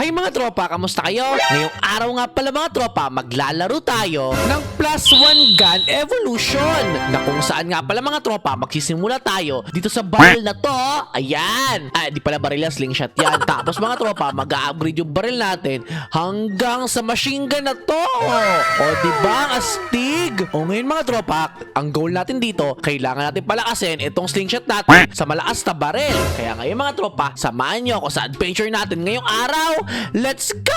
Hi mga tropa, kamusta kayo? Ngayong araw nga pala mga tropa, maglalaro tayo ng +1 gun evolution na kung saan nga pala mga tropa, magsisimula tayo dito sa barrel na to. Ayan. Di pala barrel yan, slingshot yan. Tapos mga tropa, mag-upgrade yung barrel natin hanggang sa machine gun na to. O diba, ang astig? O ngayon mga tropa, ang goal natin dito, kailangan natin palakasin itong slingshot natin sa malakas na barrel. Kaya ngayon mga tropa, samahan nyo ako sa adventure natin ngayong araw. Let's go!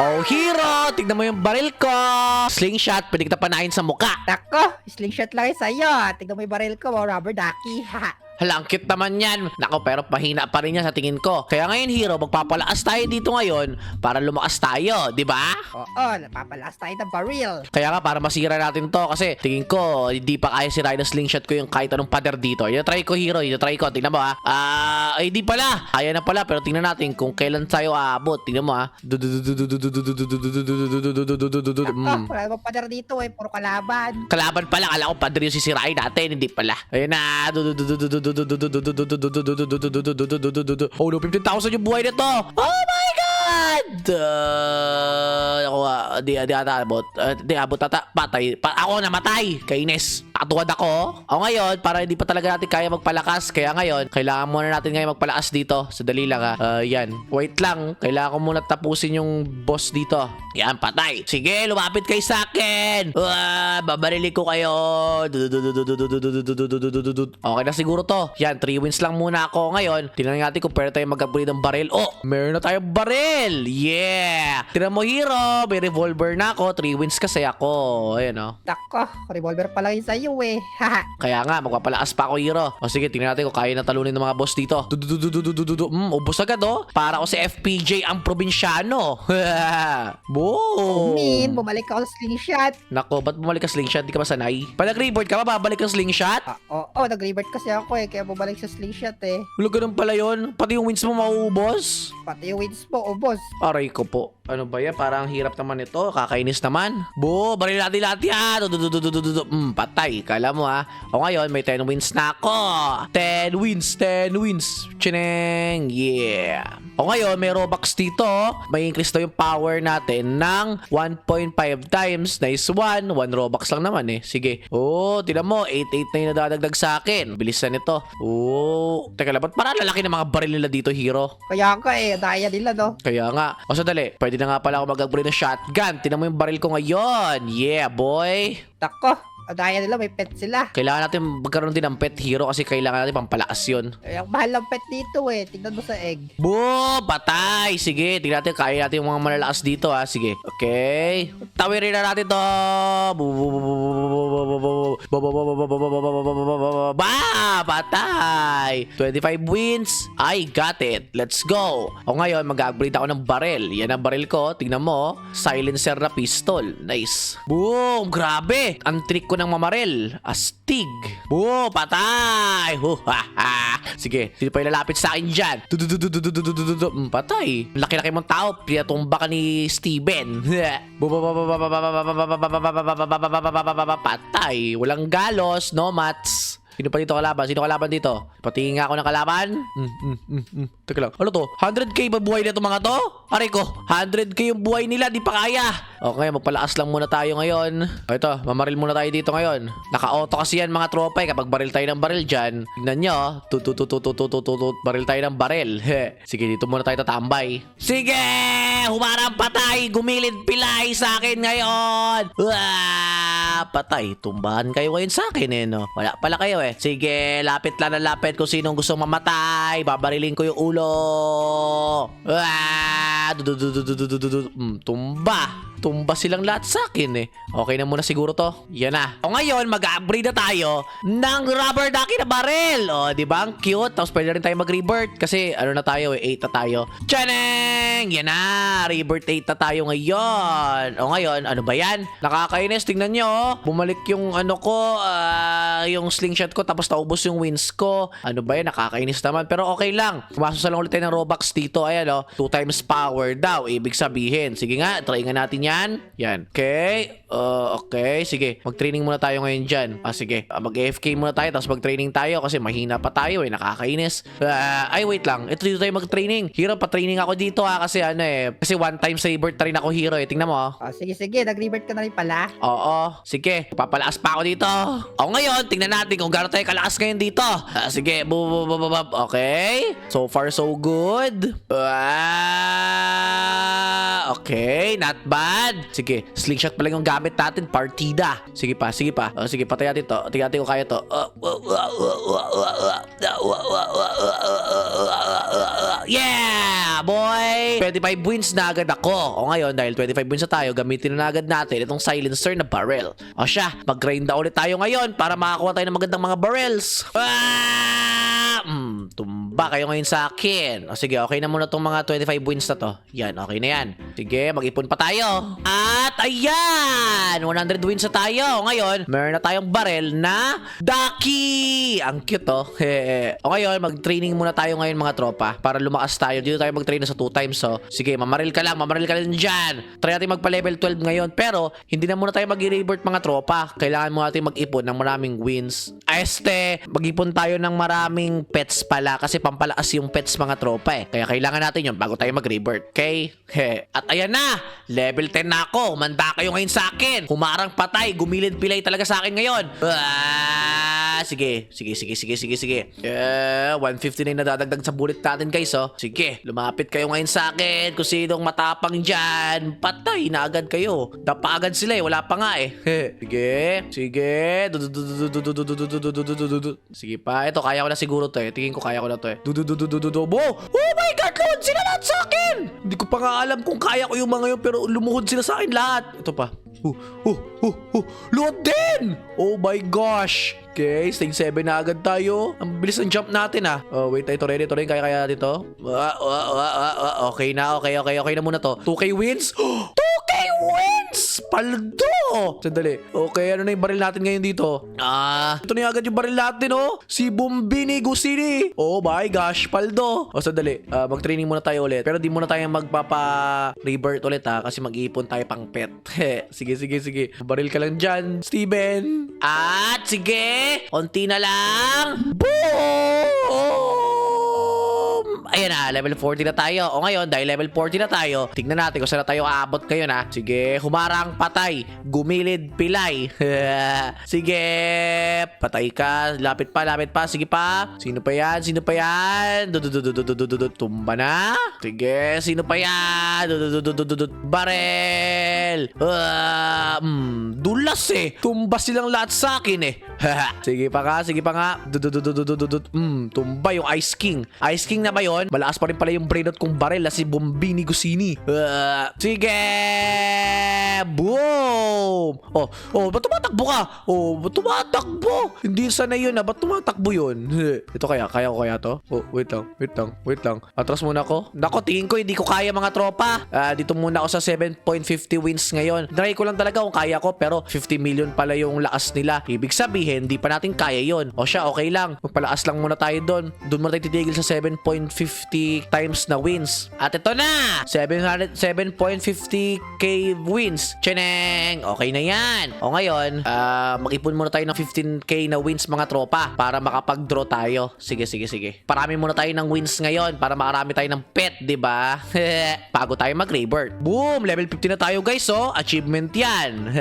Oh, hero! Tignan mo yung baril ko! Slingshot, pwede kita panahin sa muka. Nako, slingshot lang yun sa'yo. Tignan mo yung baril ko, rubber ducky. Haha. Hala, ang cute naman yan. Nako, pero pahina pa rin yan sa tingin ko. Kaya ngayon, hero, magpapalakas tayo dito ngayon para lumakas tayo, di ba? Oo, napapalakas tayo ng baril. Kaya nga, para masira natin to kasi tingin ko, hindi pa kaya sirain ng slingshot ko yung kahit anong pader dito. Yung try ko, hero. Yung try ko. Tingnan mo, ha? Ay, di pala. Kaya na pala, pero tingnan natin kung kailan tayo aabot. Tingnan mo, ha? Wala namang pader dito eh, puro kalaban. Kalaban pala, kala ko pader yung sisirain natin, hindi pala. Ayun na. Oh no, 15,000 yung buhay na to. Oh my God! Ako di atabot. Di abot ata. Patay. Ako namatay. Kainis. Nakatuwad ako. O ngayon, para hindi pa talaga natin kaya magpalakas. Kaya ngayon, kailangan muna natin ngayon magpalakas dito. Sadali lang ha. Yan. Wait lang. Kailangan ko muna tapusin yung boss dito. Yan, patay. Sige, lumapit kayo sa akin. Babarili ko kayo. Okay na siguro to. Yan, 3 wins lang muna ako ngayon. Tingnan natin kung pwede tayo mag-upgrade ng baril. Oh, meron na tayong baril. Yeah. Tingnan mo, hero. May revolver na ako. 3 wins kasi ako. Ayan o. Nako, revolver pa lang yun sa'yo eh. Haha. Kaya nga, magpapalakas pa ako, hero. O sige, tingnan natin kung kaya na talunin ng mga boss dito. Ubos agad oh. Para ako si FPJ ang probinsyano. Boom. Min, bumalik ako sa slingshot. Nako, ba't bumalik ka slingshot? Di ka ba sanay? Pag nag-reboard ka ba, babalik ang slingshot? Oo, nag-revert kasi ako eh, kaya bumalik sa slingshot eh. Wala ganun pala yun. Pati yung wins mo mauubos. Pati yung wins po, ubos. Aray ko po. Ano ba yan? Parang hirap naman ito. Kakainis naman. Baril natin lahat yan. Patay. Kala mo ha. O ngayon, may 10 wins na ako. 10 wins. Chineng. Yeah. O ngayon, may Robux dito. May increase daw yung power natin ng 1.5 times. Nice one. 1 Robux lang naman eh. Sige. Oh, tinan mo. 8.8 na yung nadadagdag sa akin. Bilisan nito. Oh. Teka lang, ba't parang lalaki ng mga baril nila dito, hero? Kaya ka eh, daya nila no. Kaya nga. O sadali, pwede na nga pala ako mag-upgrade ng shotgun. Tinan mo yung baril ko ngayon. Yeah, boy. Nako, daya nila, may pet sila. Kailangan natin magkaroon din ng pet, hero, kasi kailangan natin pampalakas yun. Eh, ang mahal ng pet dito eh. Tignan mo sa egg. Boom! Patay! Sige, tingnan natin. Kaya natin yung mga malalakas dito ha. Sige. Okay. Tawirin na natin to. Patay! 25 wins. I got it. Let's go. O ngayon, mag-upgrade ako ng baril. Yan ang baril ko. Tingnan mo. Silencer na pistol. Nice. Boom! Grabe! Ang trick ko ng mamaril. Astig. Boom! Patay! Sige, sino pa ilalapit sa akin dyan? Patay. Laki-laki mong tao. Pinatumba ka ni Steven. Patay. Walang galos, no mats. Sino pa dito kalaban? Sino kalaban dito? Patingin nga ako ng kalaban. Teka lang. Ano to? 100k ba buhay na itong mga to? Aray ko. 100k yung buhay nila. Di pa kaya. Okay, magpalakas lang muna tayo ngayon. Ito, mamaril muna tayo dito ngayon. Naka-auto kasi yan mga tropa eh. Kapag baril tayo ng baril dyan, tignan nyo. Baril tayo ng baril. Sige, dito muna tayo tatambay. Sige! Humarang patay! Gumilid pilay sa akin ngayon! Patay. Tumbahan kayo ngayon sa akin eh, no? Wala pala kayo eh. Sige, lapit lang na lapit kung sinong gusto mamatay. Babarilin ko yung ulo. Tumba silang lahat sa akin eh. Okay na muna siguro to. Yan na. O ngayon, mag-upgrade na tayo ng rubber ducky na baril. O, di ba? Ang cute. Tapos pwede rin tayo mag-rebirth. Kasi ano na tayo eh, 8 na tayo. Tsaneng! Yan na. Rebirth 8 na tayo ngayon. O ngayon, ano ba yan? Nakakainis. Tingnan nyo. Bumalik yung ano ko, yung slingshot ko. Tapos naubos yung wins ko. Ano ba yan? Nakakainis naman. Pero okay lang. Kumaso sa lang ulit tayo ng Robux dito. Ayan o. 2 times power. power daw. Ibig sabihin, sige nga, try nga natin yan. Yan. Okay. Okay, sige. Mag-training muna tayo ngayon dyan. Sige. Mag-AFK muna tayo, tapos mag-training tayo kasi mahina pa tayo nakakainis. Ay, wait lang. Ito dito tayo mag-training. Hero, pa-training ako dito kasi kasi one time sa rebirth na rin ako, Hero. Tingnan mo. Sige. Nag-revert ka na rin pala. Oo. Sige. Papalakas pa ako dito. Ngayon, tingnan natin kung gano'n tayo kalakas ngayon dito. Sige. Okay. So far, so good. Okay. Not bad. Sige. Slingshot pa lang yung gamit natin. Partida. Sige pa. Sige, patay natin to. Tingnan natin kung kaya to. Yeah, boy! 25 wins na agad ako. Ngayon, dahil 25 wins na tayo, gamitin na agad natin itong silencer na barrel. Siya, mag-grind ulit tayo ngayon para makakuha tayo ng magandang mga barrels. Tumba kayo ngayon sa akin. Sige, okay na muna tong mga 25 wins na to. Yan, okay na yan. Sige, mag-ipon pa tayo. At ayan! 100 wins na tayo. Ngayon, meron na tayong barrel na Ducky! Ang cute ngayon, mag-training muna tayo ngayon mga tropa para lumakas tayo. Dito tayo mag-train sa 2 times. Sige, mamaril ka lang dyan. Try natin magpa-level 12 ngayon. Pero, hindi na muna tayo mag-revert mga tropa. Kailangan muna natin mag-ipon ng maraming wins. Mag-ipon tayo ng maraming pets pala kasi pampalakas yung pets mga tropa Kaya kailangan natin yun bago tayo mag-revert. Okay? At ayan na! Level 10 na ako. Manda kayo ngayon sa akin. Humarang patay. Gumilid pilay talaga sa akin ngayon. Sige. 159 na dadagdag sa bullet natin guys Sige, lumapit kayo ngayon sa akin. Kung sinong matapang dyan, patay na agad kayo. Dapa agad sila wala pa nga Sige. Sige pa, ito kaya ko na siguro to tingin ko kaya ko na to Oh my god, luhod sila lahat sa akin. Hindi ko pa nga alam kung kaya ko yung mga yun, pero lumuhod sila sa akin lahat. Ito pa. Luhod din. Oh my gosh. Okay, stage 7 na agad tayo. Ang bilis ng jump natin wait, ito rin. Kaya natin to. Okay na, okay na muna to. 2K wins? 2K wins! Paldo! Sandali. Okay, ano na yung baril natin ngayon dito? Ito na yung agad yung baril natin Si Bumbini Gusini. Oh my gosh, paldo. Sandali. Mag-training muna tayo ulit. Pero di muna tayo magpapa-rebirth ulit kasi mag-iipon tayo pang pet. Sige. Baril ka lang dyan, Steven. At sige, konti na lang. Boom! Ayan na, level 40 na tayo. Ngayon, dahil level 40 na tayo, tignan natin kung saan na tayo aabot ngayon Sige, humarang patay. Gumilid pilay. Sige, patay ka. Lapit pa. Sige pa. Sino pa yan? Tumba na. Sige, sino pa yan? Barel. Dulas Tumba silang lahat sa akin Sige pa nga. Tumba yung Ice King. Ice King na ba yun? Malakas pa rin pala yung brainot kong barel si Bumbini Gusini. Sige! Boom! Ba't tumatakbo ka? Ba't tumatakbo? Hindi sana yun ba't tumatakbo yun? Ito kaya ko kaya to? Wait lang. Atras muna ako. Nako, tingin ko hindi ko kaya mga tropa. Dito muna ako sa 7.50 wins ngayon. Try ko lang talaga kung kaya ko, pero 50 million pala yung lakas nila. Ibig sabihin, hindi pa natin kaya yun. Siya, okay lang. Magpalakas lang muna tayo doon. Doon muna tayo titigil sa 7.50 times na wins. At ito na! 7.50k wins. Cheneng! Okay na yan. Ngayon, mag-ipon muna tayo ng 15k na wins mga tropa para makapag-draw tayo. Sige. Parami muna tayo ng wins ngayon para makarami tayo ng pet, diba? Bago tayo mag-rebirth. Boom! Level 50 na tayo guys, Achievement yan.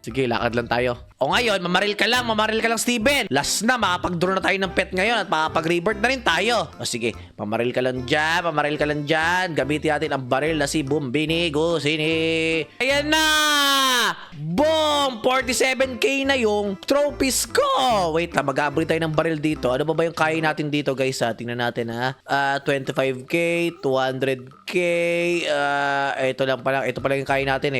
Sige, lakad lang tayo. Ngayon, mamaril ka lang, Steven. Last na, makapag-draw na tayo ng pet ngayon at makapag-rebirth na rin tayo. Sige, pamaril ka lang dyan. Gamitin natin ang baril na si Bumbini Gusini. Ayan na! Boom! 47k na yung trophies ko. Wait lang, mag-abri tayo ng baril dito. Ano ba yung kaya natin dito, guys? Tingnan natin, 25k, 200k, ito pa lang yung kaya natin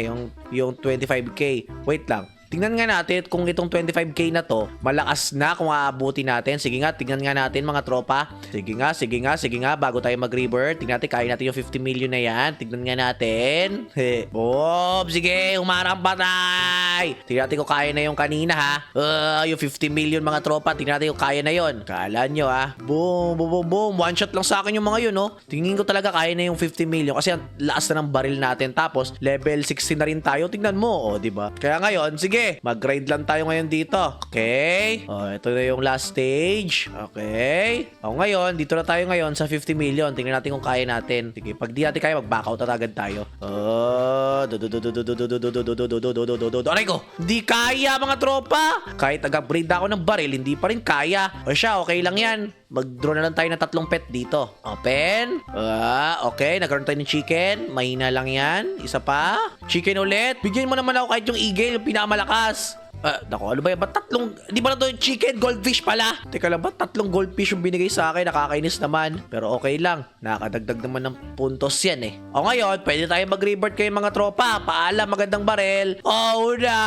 yung 25k. Wait lang. Tingnan nga natin kung itong 25k na to, malakas na kung aabuti natin. Sige nga, tingnan nga natin mga tropa. Sige nga, bago tayo mag-rebirth. Tingnan natin, kaya natin yung 50 million na yan. Tingnan nga natin. Boom, sige, umarang patay. Tingnan natin kung kaya na yung kanina ha. Yung 50 million mga tropa, tingnan natin kung kaya na yon. Kala nyo ha. Boom, boom, boom, boom. One shot lang sa akin yung mga yun, no? Tingin ko talaga kaya na yung 50 million kasi ang lakas na ng baril natin. Tapos, level 16 na rin tayo. Tingnan mo, diba? Kaya ngayon, sige, mag-grind lang tayo ngayon dito. Okay? Ito na yung last stage. Okay? Ngayon, dito na tayo ngayon sa 50 million. Tingnan natin kung kaya natin. Sige, pag di natin kaya, mag-backout na agad tayo. Aray ko, hindi kaya mga tropa. Kahit nag-upgrade ako ng baril, hindi pa rin kaya. O siya, okay lang yan. Mag-draw na lang tayo ng 3 pet dito. Open. Okay, nagkaroon tayo ng chicken. Mahina lang yan. Isa pa. Chicken ulit. Bigyan mo naman ako kahit yung eagle, yung pinakamalakas. Nako, ano ba yan? Ba't tatlong, di ba na to yung chicken? Goldfish pala. Teka lang, ba't 3 goldfish yung binigay sa akin? Nakakainis naman. Pero okay lang. Nakakadagdag naman ng puntos yan eh. Ngayon, pwede tayo mag-rebirth kayo mga tropa. Paalam, magandang barel. Oh no!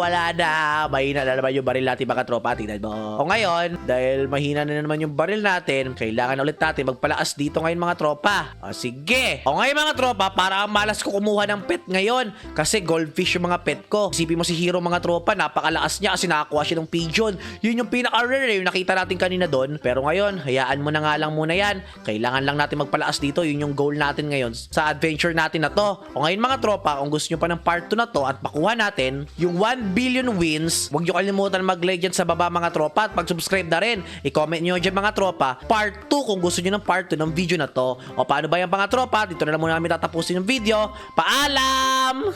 Wala na. Mahina na naman yung baril natin mga tropa. Tingnan mo. Ngayon, dahil mahina na naman yung baril natin, kailangan ulit natin magpalakas dito ngayon mga tropa. Sige. Ngayon mga tropa, para malas ko kumuha ng pet ngayon. Kasi goldfish yung mga pet ko. Isipin mo si Hero mga tropa, napakalakas niya kasi nakakuha siya ng pigeon. Yun yung pinaka-rare yung nakita natin kanina doon. Pero ngayon, hayaan mo na nga lang muna yan. Kailangan lang natin magpalakas dito. Yun yung goal natin ngayon sa adventure natin na to. Ngayon mga tropa, kung gusto nyo pa ng part 2 na to at makuha natin yung 1 billion wins, huwag nyo kalimutan mag-like dyan sa baba mga tropa at mag-subscribe na rin. I-comment nyo dyan mga tropa part 2 kung gusto nyo ng part 2 ng video na to. Paano ba yan mga tropa? Dito na lang muna namin tatapusin yung video. Paalam!